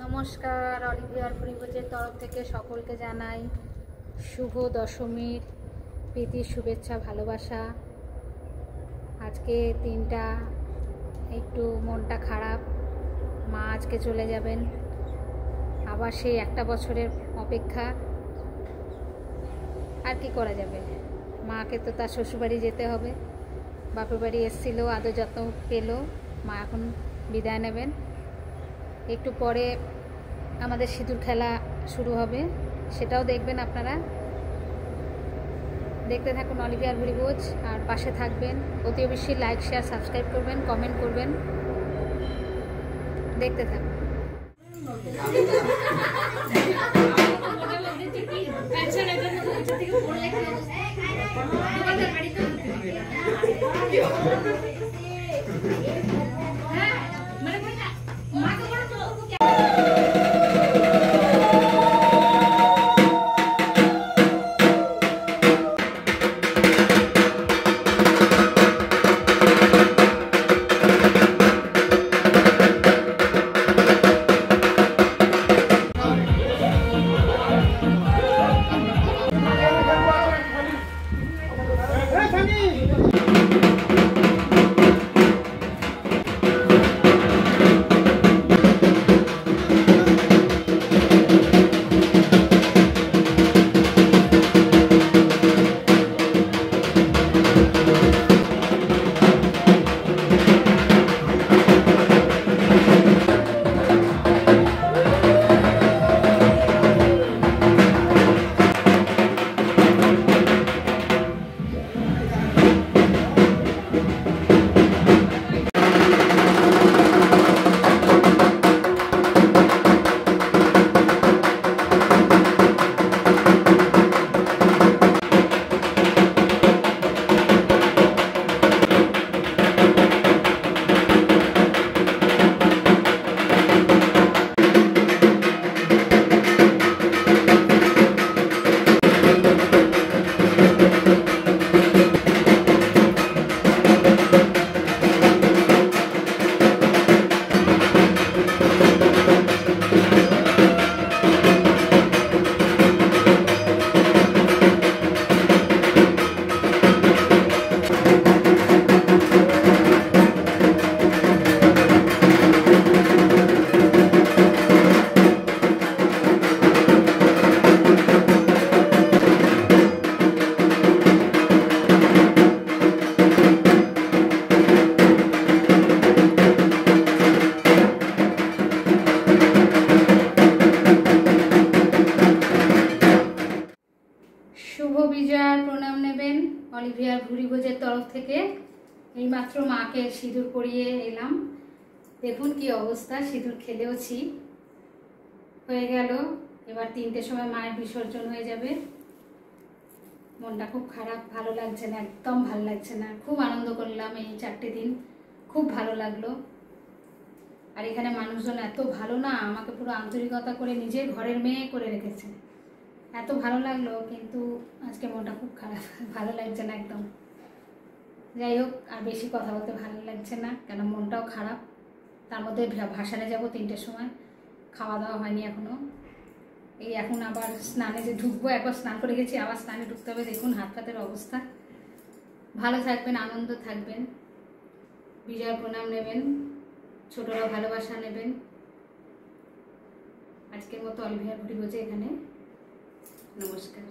নমস্কার, অলিভিয়ার পরিবেশের তরফ থেকে সকলকে জানাই শুভ দশমীর প্রীতি শুভেচ্ছা ভালোবাসা। আজকে দিনটা একটু মনটা খারাপ, মা আজকে চলে যাবেন, আবার সেই একটা বছরের অপেক্ষা। আর কি করা যাবে, মাকে তো তার শ্বশুরবাড়ি যেতে হবে, বাপের বাড়ি এসেছিল, আদর যত্ন পেল, মা এখন বিদায় নেবেন। একটু পরে আমাদের সিঁদুর খেলা শুরু হবে, সেটাও দেখবেন আপনারা। দেখতে থাকুন অলিভিয়ার ভুরিভোজ, আর পাশে থাকবেন। অতি অবশ্যই লাইক শেয়ার সাবস্ক্রাইব করবেন, কমেন্ট করবেন। দেখতে থাকুন। শুভ বিজয়ার প্রণাম নেবেন অলিভিয়ার ভুরিভোজের তরফ থেকে। এইমাত্র মাকে সিঁদুর পরিয়ে এলাম, দেখুন কি অবস্থা। সিঁদুর খেলেওছি, হয়ে গেল। এবার 3টের সময় মায়ের বিসর্জন হয়ে যাবে। মনটা খুব খারাপ, ভালো লাগছে না, একদম ভালো লাগছে না। খুব আনন্দ করলাম এই 4টে দিন, খুব ভালো লাগলো। আর এখানে মানুষজন এত ভালো না, আমাকে পুরো আন্তরিকতা করে নিজের ঘরের মেয়ে করে রেখেছে, এত ভালো লাগলো। কিন্তু আজকে মনটা খুব খারাপ, ভালো লাগছে না একদম। যাই হোক, আর বেশি কথা বলতে ভালো লাগছে না, কেন মনটাও খারাপ। তার মধ্যে ভাসানে যাব 3টের সময়, খাওয়া দাওয়া হয়নি এখনও। এই এখন আবার স্নানে যে ঢুকবো, একবার স্নান করে গেছি, আবার স্নানে ঢুকতে হবে। দেখুন হাত পাতের অবস্থা। ভালো থাকবেন, আনন্দ থাকবেন, বিজয় প্রণাম নেবেন, ছোটরা ভালোবাসা নেবেন। আজকের মতো অলিভিয়ার ভুরিভোজে এখানে নমস্কার।